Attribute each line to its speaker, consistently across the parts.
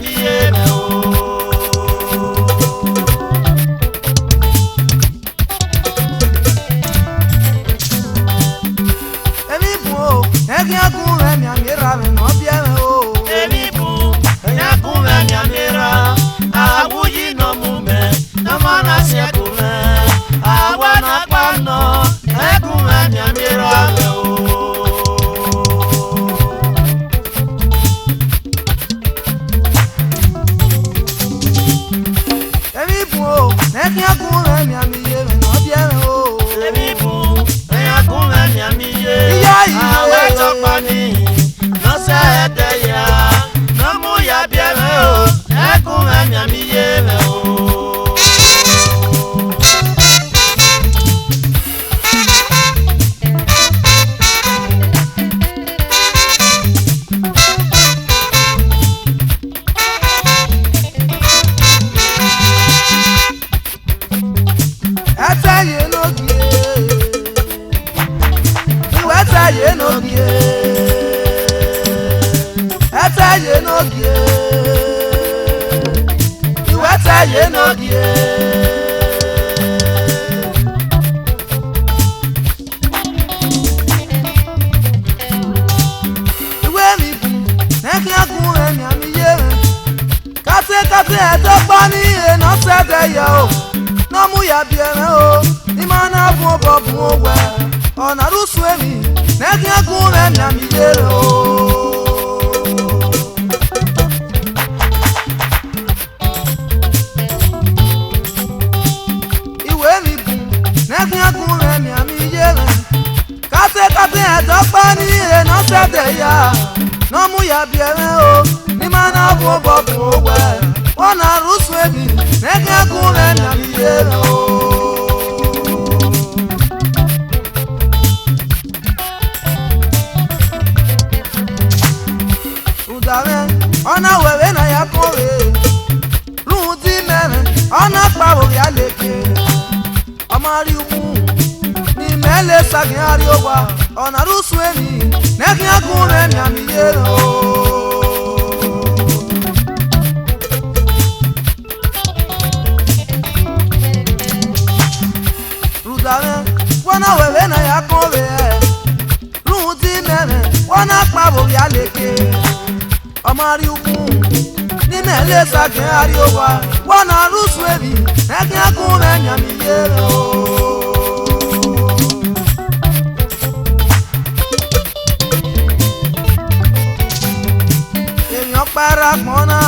Speaker 1: miye me o.
Speaker 2: Emi bu o, egi akun re mi amira me no bie me o.
Speaker 1: Emi bu, yakun me mi amira, awuyi no mume, no mana se kume, awana pano, ekun me mi amira me o.
Speaker 2: Emi bu o, egi akun re mi amiye me no bie me o.
Speaker 1: Emi bu, yakun me mi amiye,
Speaker 2: Iya iya.
Speaker 1: awe topani, no se edeya, no mu ya bie me o, ekun me mi amiye me o.
Speaker 2: Ataye no gie. Ataye no gie. Ataye no gie. Ataye no gie. Iwe mi bu, neki akun re mi amiye me. Kate eto pa ni e no se de ya o. No mu ya biere o, ni mana bu obobu owe. Ona rusu emi, neki akun re mi amiye o. Iwe mi bu, neki akun re mi amiye me. Kate eto pa ni e no se de ya. No mu ya biere o, ni mana bu obobu owe. Ona rusu emi, neki akun re mi amiye o. Udare, ona wewe na ya kore. Ruti mere, ona pawo ya leke. Amari umu, ni mele sagi ari owa. Ona rusu emi, neki akun re mi amiye o. Wana wewe na ya kore. Ruti mere, wana pawo ya leke. Amari umu, ni mele sagi ari owa. Wana rusu emi, neki akun re mi amiye o. Èèyàn para pọnà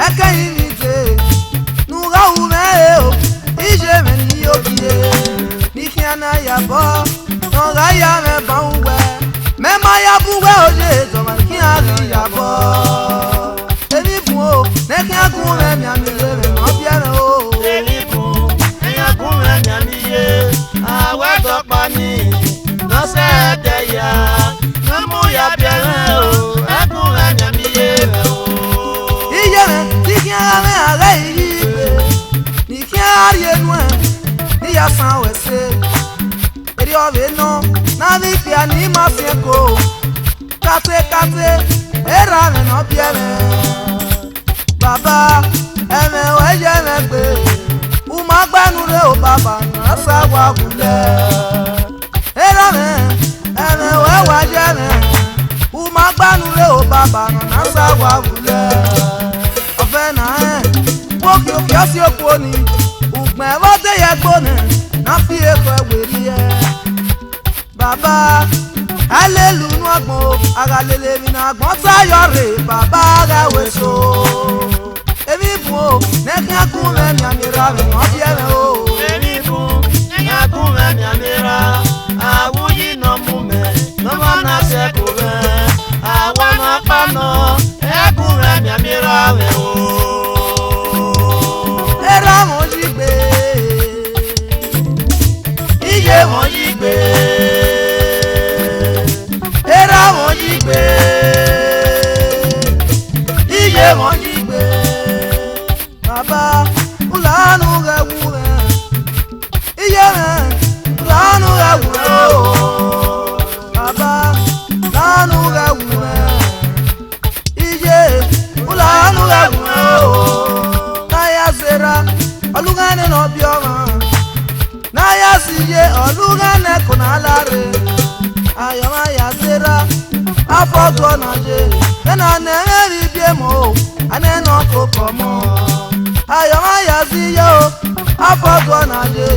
Speaker 2: ẹkẹyìn ní tè nuga ume o ije me ni okie ni kiana ya bo nuga ya me banwe me ma ya buwe oje to ma kiana ya bo eni bu o ne kiagun me mi amile me mo biere o
Speaker 1: Emi bu, yakun me mi amiye, awe topani, no se edeya, no mu ya biere o, ekun me mi amiye me o.
Speaker 2: iye me ti kiana me are ibe ni kiari enu ni ya san wese eri ove no na vi pia ni ma fieko kate era me no biere baba eme weje me gbe uma gbanu re o baba na sa wa gule era me eme we waje me uma gbanu re o baba na sa wa gule ofe na wo ki o fi oku oni ugbe wo de ye gbone na fi eko eweri e baba hallelujah nu agbon ara lele mi na agbon tayo re baba ga weso emi bu o neki akun me mi amira me won biere o
Speaker 1: Emi bu, yakun me mi amira, awuyi no mume, no mana se kume, awana pano, ekun me mi amira me o.
Speaker 2: era mo jigbe
Speaker 1: Iye won yigbe,
Speaker 2: era mo jigbe iye mo jigbe baba ulanu ga wure iye me ulanu ga wure o baba ulanu ga wure iye ulanu ga wure ye oluga ne kunalare ayoma ya zera afogo na je ena ne eri biemo ane no kokomo ayoma ya ziyo afogo na je